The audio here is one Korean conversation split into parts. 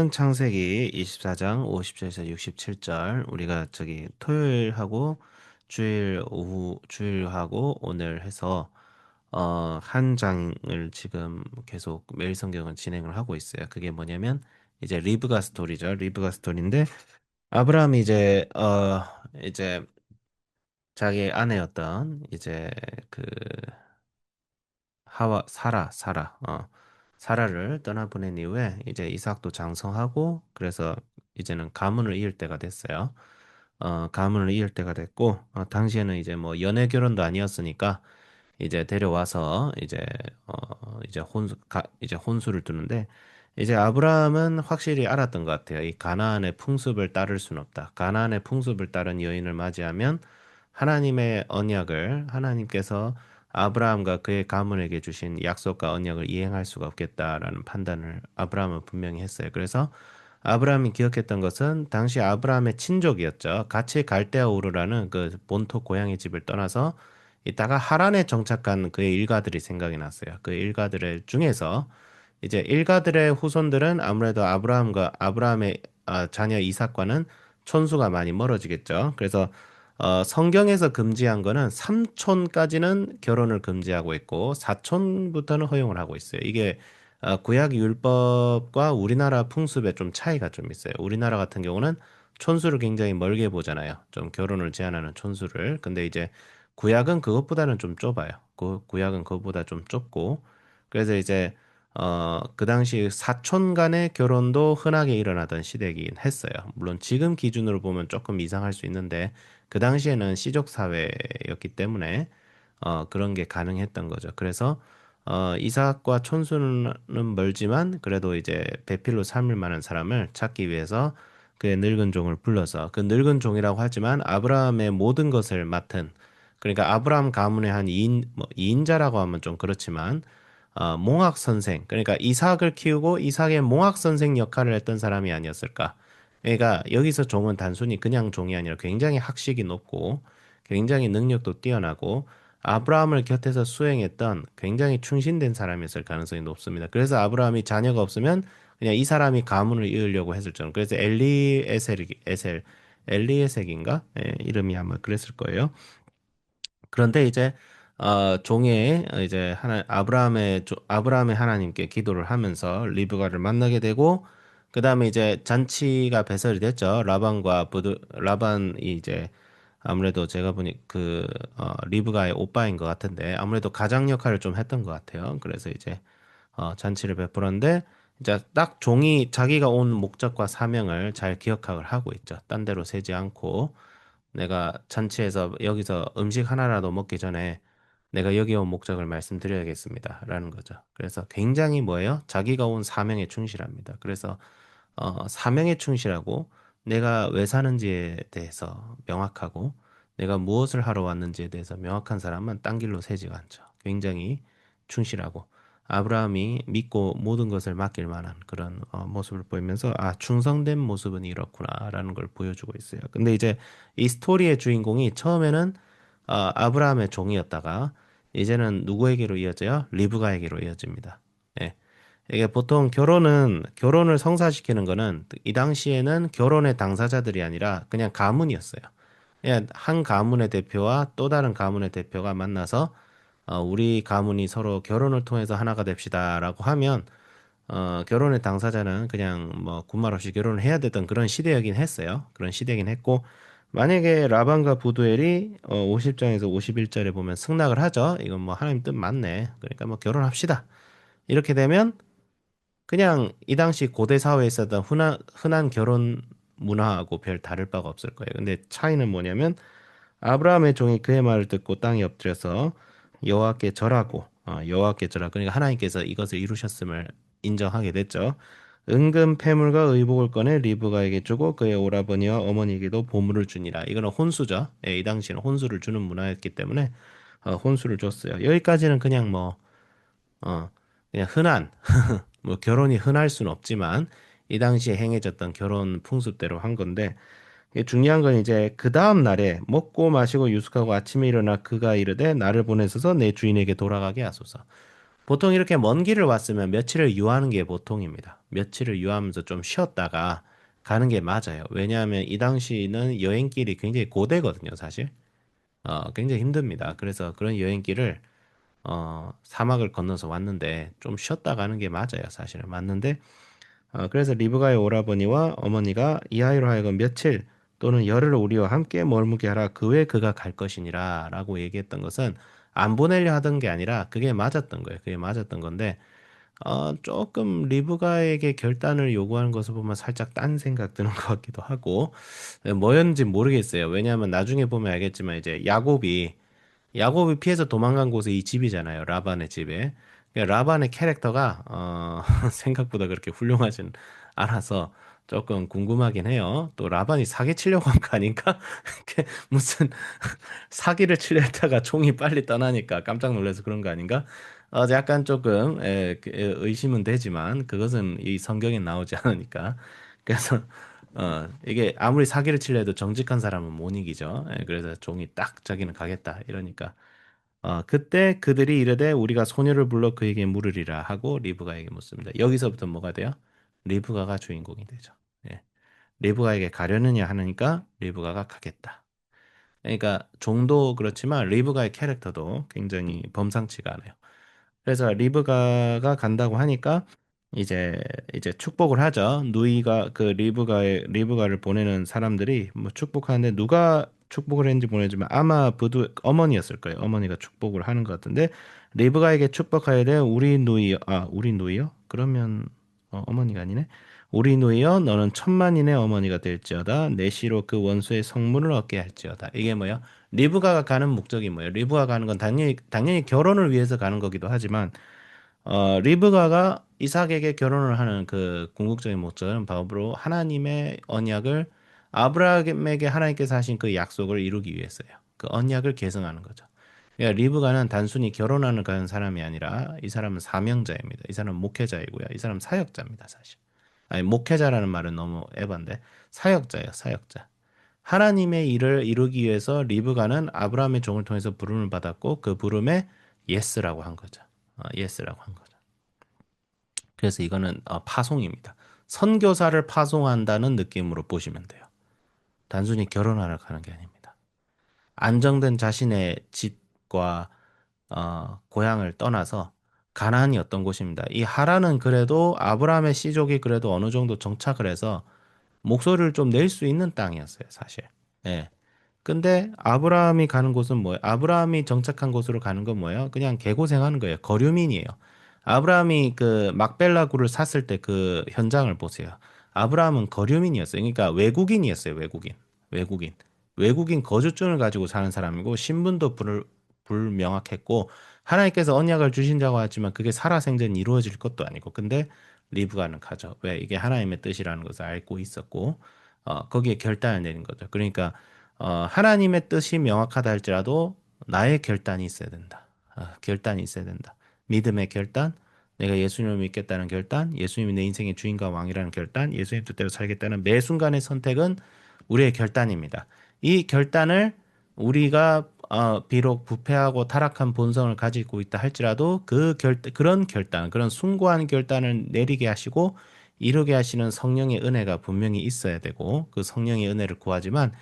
오늘은 창세기 24장 50절에서 67절 우리가 저기 토요일하고 주일하고 오늘 해서 한 장을 지금 계속 매일 성경을 진행을 하고 있어요. 그게 뭐냐면 이제 리브가 스토리죠. 리브가 스토리인데 아브라함이 이제 자기 아내였던 이제 그 사라를 떠나보낸 이후에 이제 이삭도 장성하고 그래서 이제는 가문을 이을 때가 됐어요. 가문을 이을 때가 됐고 당시에는 이제 뭐 연애 결혼도 아니었으니까 이제 데려와서 이제 혼수를 두는데 이제 아브라함은 확실히 알았던 것 같아요. 이 가나안의 풍습을 따를 수는 없다. 가나안의 풍습을 따른 여인을 맞이하면 하나님의 언약을 하나님께서 아브라함과 그의 가문에게 주신 약속과 언약을 이행할 수가 없겠다라는 판단을 아브라함은 분명히 했어요. 그래서 아브라함이 기억했던 것은 당시 아브라함의 친족이었죠. 같이 갈대아 우르라는 그 본토 고향의 집을 떠나서 이따가 하란에 정착한 그의 일가들이 생각이 났어요. 그 일가들의 중에서 이제 일가들의 후손들은 아무래도 아브라함의 자녀 이삭과는 촌수가 많이 멀어지겠죠. 그래서 성경에서 금지한 거는 삼촌까지는 결혼을 금지하고 있고 사촌부터는 허용을 하고 있어요. 이게 구약 율법과 우리나라 풍습에 좀 차이가 좀 있어요. 우리나라 같은 경우는 촌수를 굉장히 멀게 보잖아요. 좀 결혼을 제한하는 촌수를. 근데 이제 구약은 그것보다는 좀 좁아요. 구약은 그것보다 좀 좁고 그래서 이제 그 당시 사촌 간의 결혼도 흔하게 일어나던 시대이긴 했어요. 물론 지금 기준으로 보면 조금 이상할 수 있는데 그 당시에는 시족 사회였기 때문에 그런 게 가능했던 거죠. 그래서 이삭과 촌수는 멀지만 그래도 이제 배필로 삼을 만한 사람을 찾기 위해서 그의 늙은 종을 불러서 그 늙은 종이라고 하지만 아브라함의 모든 것을 맡은 그러니까 아브라함 가문의 한 2인, 뭐 2인자라고 하면 좀 그렇지만 몽학 선생 그러니까 이삭을 키우고 이삭의 몽학 선생 역할을 했던 사람이 아니었을까. 그러니까 여기서 종은 단순히 그냥 종이 아니라 굉장히 학식이 높고 굉장히 능력도 뛰어나고 아브라함을 곁에서 수행했던 굉장히 충신된 사람이었을 가능성이 높습니다. 그래서 아브라함이 자녀가 없으면 그냥 이 사람이 가문을 이으려고 했을 정도. 그래서 엘리에셀인가? 예, 이름이 아마 그랬을 거예요. 그런데 이제 종의 이제 아브라함의 하나님께 기도를 하면서 리브가를 만나게 되고 그다음에 이제 잔치가 배설이 됐죠. 라반이 이제 아무래도 제가 보니 리브가의 오빠인 것 같은데 아무래도 가장 역할을 좀 했던 것 같아요. 그래서 이제 잔치를 베풀었는데 이제 딱 종이 자기가 온 목적과 사명을 잘 기억을 하고 있죠. 딴 데로 새지 않고 내가 잔치에서 여기서 음식 하나라도 먹기 전에 내가 여기 온 목적을 말씀드려야겠습니다. 라는 거죠. 그래서 굉장히 뭐예요? 자기가 온 사명에 충실합니다. 그래서 사명에 충실하고 내가 왜 사는지에 대해서 명확하고 내가 무엇을 하러 왔는지에 대해서 명확한 사람은 딴 길로 새지가 않죠. 굉장히 충실하고 아브라함이 믿고 모든 것을 맡길 만한 그런 모습을 보이면서 충성된 모습은 이렇구나라는 걸 보여주고 있어요. 근데 이제 이 스토리의 주인공이 처음에는 아브라함의 종이었다가 이제는 누구에게로 이어져요? 리브가에게로 이어집니다. 예. 이게 보통 결혼을 성사시키는 거는 이 당시에는 결혼의 당사자들이 아니라 그냥 가문이었어요. 그냥 한 가문의 대표와 또 다른 가문의 대표가 만나서 우리 가문이 서로 결혼을 통해서 하나가 됩시다라고 하면 결혼의 당사자는 그냥 뭐 군말 없이 결혼을 해야 되던 그런 시대이긴 했어요. 그런 시대이긴 했고 만약에 라반과 부두엘이 50장에서 51절에 보면 승낙을 하죠. 이건 뭐 하나님 뜻 맞네. 그러니까 뭐 결혼합시다. 이렇게 되면 그냥 이 당시 고대 사회에 있었던 흔한 결혼 문화하고 별 다를 바가 없을 거예요. 근데 차이는 뭐냐면 아브라함의 종이 그의 말을 듣고 땅에 엎드려서 여호와께 절하고 여호와께 절하 그러니까 하나님께서 이것을 이루셨음을 인정하게 됐죠. 은금 패물과 의복을 꺼내 리브가에게 주고 그의 오라버니와 어머니에게도 보물을 주니라. 이거는 혼수죠. 예, 이 당시는 혼수를 주는 문화였기 때문에 혼수를 줬어요. 여기까지는 그냥 어, 그냥 흔한 뭐 결혼이 흔할 수는 없지만 이 당시에 행해졌던 결혼 풍습대로 한 건데 이게 중요한 건 이제 그 다음 날에 먹고 마시고 유숙하고 아침에 일어나 그가 이르되 나를 보내소서 내 주인에게 돌아가게 하소서. 보통 이렇게 먼 길을 왔으면 며칠을 유하는 게 보통입니다. 며칠을 유하면서 좀 쉬었다가 가는 게 맞아요. 왜냐하면 이 당시는 여행길이 굉장히 고되거든요, 사실. 굉장히 힘듭니다. 그래서 그런 여행길을 사막을 건너서 왔는데 좀 쉬었다 가는 게 맞아요, 사실은. 맞는데 그래서 리브가의 오라버니와 어머니가 이 아이로 하여금 며칠 또는 열흘 우리와 함께 머물게 하라. 그 외 그가 갈 것이니라 라고 얘기했던 것은 안 보내려 하던 게 아니라 그게 맞았던 거예요. 그게 맞았던 건데 조금 리브가에게 결단을 요구하는 것을 보면 살짝 딴 생각 드는 것 같기도 하고 뭐였는지 모르겠어요. 왜냐하면 나중에 보면 알겠지만 이제 야곱이 피해서 도망간 곳이 이 집이잖아요. 라반의 집에. 라반의 캐릭터가 생각보다 그렇게 훌륭하진 않아서 조금 궁금하긴 해요. 또 라반이 사기 치려고 한 거 아닌가? 이렇게 무슨 사기를 치려 했다가 총이 빨리 떠나니까 깜짝 놀라서 그런 거 아닌가? 약간 조금 의심은 되지만 그것은 이 성경에 나오지 않으니까. 그래서 이게 아무리 사기를 치려 해도 정직한 사람은 못 이기죠. 그래서 종이 딱 자기는 가겠다 이러니까 그때 그들이 이르되 우리가 소녀를 불러 그에게 물으리라 하고 리브가에게 묻습니다. 여기서부터 뭐가 돼요? 리브가가 주인공이 되죠. 예. 리브가에게 가려느냐 하니까 리브가가 가겠다. 그러니까 종도 그렇지만 리브가의 캐릭터도 굉장히 범상치가 않아요. 그래서 리브가가 간다고 하니까 이제 축복을 하죠. 누이가 그 리브가를 보내는 사람들이 뭐 축복하는데 누가 축복을 했는지 모르지만 아마 부두 어머니였을 거예요. 어머니가 축복을 하는 것 같은데 리브가에게 축복하여 돼 우리 누이요? 그러면 어머니가 아니네. 우리 누이여 너는 천만인의 어머니가 될지어다 내 시로 그 원수의 성문을 얻게 할지어다. 이게 뭐야? 리브가가 가는 목적이 뭐예요? 리브가 가는 건 당연히 결혼을 위해서 가는 거기도 하지만 리브가가 이삭에게 결혼을 하는 그 궁극적인 목적은 바로 하나님의 언약을 아브라함에게 하나님께서 하신 그 약속을 이루기 위해서요. 그 언약을 계승하는 거죠. 그러니까 리브가는 단순히 결혼하는 그런 사람이 아니라 이 사람은 사명자입니다. 이 사람은 목회자이고요. 이 사람은 사역자입니다, 사실. 아니, 목회자라는 말은 너무 에반데 사역자예요, 사역자. 하나님의 일을 이루기 위해서 리브가는 아브라함의 종을 통해서 부름을 받았고 그 부름에 예스라고 한 거죠. 예스라고 한 거죠. 그래서 이거는 파송입니다. 선교사를 파송한다는 느낌으로 보시면 돼요. 단순히 결혼하러 가는 게 아닙니다. 안정된 자신의 집과 고향을 떠나서 가나안이 어떤 곳입니다. 이 하란은 그래도 아브라함의 씨족이 그래도 어느 정도 정착을 해서 목소리를 좀 낼 수 있는 땅이었어요, 사실. 예. 근데 아브라함이 가는 곳은 뭐예요? 아브라함이 정착한 곳으로 가는 건 뭐예요? 그냥 개고생하는 거예요. 거류민이에요. 아브라함이 그 막벨라 굴을 샀을 때 그 현장을 보세요. 아브라함은 거류민이었어요. 그러니까 외국인이었어요. 외국인. 외국인 거주증을 가지고 사는 사람이고 신분도 불명확했고 하나님께서 언약을 주신다고 하지만 그게 살아생전 이루어질 것도 아니고 근데 리브가는 가죠. 왜? 이게 하나님의 뜻이라는 것을 알고 있었고 거기에 결단을 내린 거죠. 그러니까 하나님의 뜻이 명확하다 할지라도 나의 결단이 있어야 된다. 결단이 있어야 된다. 믿음의 결단, 내가 예수님을 믿겠다는 결단, 예수님이 내 인생의 주인과 왕이라는 결단, 예수님 뜻대로 살겠다는 매 순간의 선택은 우리의 결단입니다. 이 결단을 우리가 비록 부패하고 타락한 본성을 가지고 있다 할지라도 그런 결단, 그런 숭고한 결단을 내리게 하시고 이루게 하시는 성령의 은혜가 분명히 있어야 되고 그 성령의 은혜를 구하지만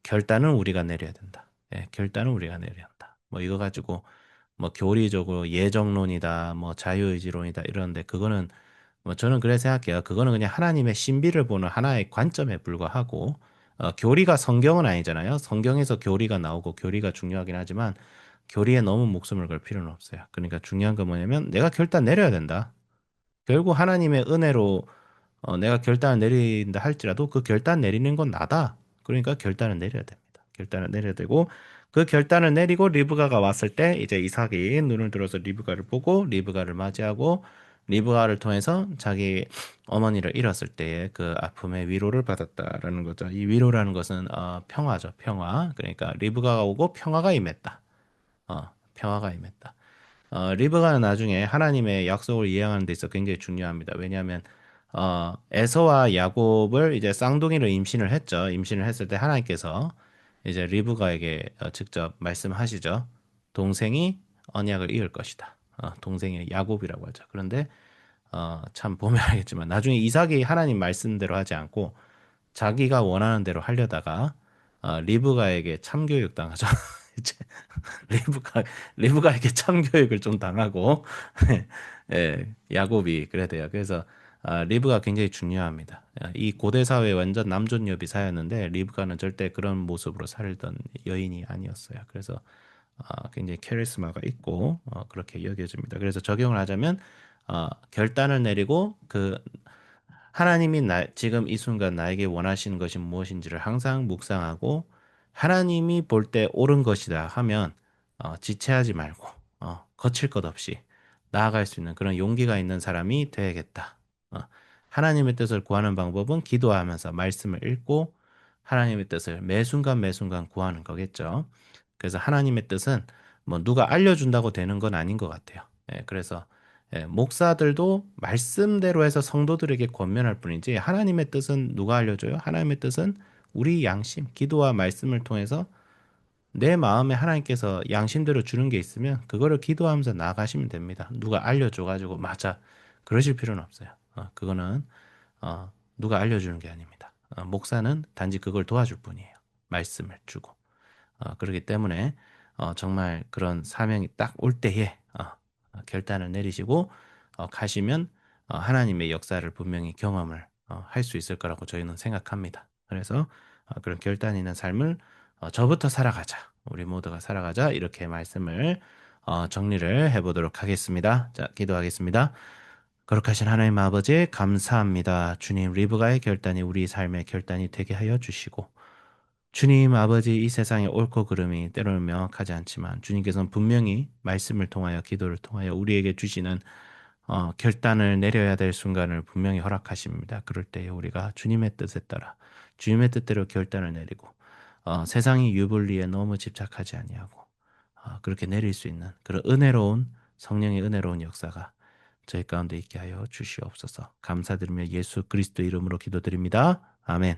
결단은 우리가 내려야 된다. 예, 결단은 우리가 내려야 한다. 뭐 이거 가지고 뭐 교리적으로 예정론이다, 뭐 자유의지론이다 이러는데 그거는 뭐 저는 그래 생각해요. 그거는 그냥 하나님의 신비를 보는 하나의 관점에 불과하고 교리가 성경은 아니잖아요. 성경에서 교리가 나오고 교리가 중요하긴 하지만 교리에 너무 목숨을 걸 필요는 없어요. 그러니까 중요한 건 뭐냐면 내가 결단 내려야 된다. 결국 하나님의 은혜로 내가 결단을 내린다 할지라도 그 결단 내리는 건 나다. 그러니까 결단을 내려야 됩니다. 결단을 내려야 되고 그 결단을 내리고 리브가가 왔을 때 이제 이삭이 눈을 들어서 리브가를 보고 리브가를 맞이하고 리브가를 통해서 자기 어머니를 잃었을 때의 그 아픔의 위로를 받았다라는 거죠. 이 위로라는 것은 평화죠. 평화. 그러니까 리브가가 오고 평화가 임했다. 평화가 임했다. 리브가는 나중에 하나님의 약속을 이행하는 데 있어 굉장히 중요합니다. 왜냐하면 에서와 야곱을 이제 쌍둥이를 임신을 했죠. 임신을 했을 때 하나님께서 이제 리브가에게 직접 말씀하시죠. 동생이 언약을 이을 것이다. 동생의 야곱이라고 하죠. 그런데 참 보면 알겠지만 나중에 이삭이 하나님 말씀대로 하지 않고 자기가 원하는 대로 하려다가 리브가에게 참교육 당하죠. 이제 리브가 리브가에게 참교육을 좀 당하고 예, 야곱이 그래 돼요. 그래서 리브가 굉장히 중요합니다. 이 고대 사회 완전 남존여비 사였는데 리브가는 절대 그런 모습으로 살던 여인이 아니었어요. 그래서 굉장히 카리스마가 있고 그렇게 여겨집니다. 그래서 적용을 하자면 결단을 내리고 하나님이 지금 이 순간 나에게 원하시는 것이 무엇인지를 항상 묵상하고 하나님이 볼 때 옳은 것이다 하면 지체하지 말고 거칠 것 없이 나아갈 수 있는 그런 용기가 있는 사람이 되야겠다. 어, 하나님의 뜻을 구하는 방법은 기도하면서 말씀을 읽고 하나님의 뜻을 매 순간 매 순간 구하는 거겠죠. 그래서 하나님의 뜻은 뭐 누가 알려준다고 되는 건 아닌 것 같아요. 그래서 목사들도 말씀대로 해서 성도들에게 권면할 뿐이지 하나님의 뜻은 누가 알려줘요? 하나님의 뜻은 우리 양심, 기도와 말씀을 통해서 내 마음에 하나님께서 양심대로 주는 게 있으면 그거를 기도하면서 나아가시면 됩니다. 누가 알려줘가지고 맞아 그러실 필요는 없어요. 그거는 누가 알려주는 게 아닙니다. 목사는 단지 그걸 도와줄 뿐이에요. 말씀을 주고. 그렇기 때문에 정말 그런 사명이 딱 올 때에 결단을 내리시고 가시면 하나님의 역사를 분명히 경험을 할 수 있을 거라고 저희는 생각합니다. 그래서 그런 결단 있는 삶을 저부터 살아가자. 우리 모두가 살아가자. 이렇게 말씀을 정리를 해보도록 하겠습니다. 자, 기도하겠습니다. 거룩하신 하나님 아버지 감사합니다. 주님 리브가의 결단이 우리 삶의 결단이 되게 하여 주시고 주님 아버지 이 세상의 옳고 그름이 때로는 명확하지 않지만 주님께서는 분명히 말씀을 통하여 기도를 통하여 우리에게 주시는 결단을 내려야 될 순간을 분명히 허락하십니다. 그럴 때에 우리가 주님의 뜻에 따라 주님의 뜻대로 결단을 내리고 세상의 유불리에 너무 집착하지 아니하고 그렇게 내릴 수 있는 그런 은혜로운 성령의 은혜로운 역사가 저희 가운데 있게 하여 주시옵소서. 감사드리며 예수 그리스도 이름으로 기도드립니다. 아멘.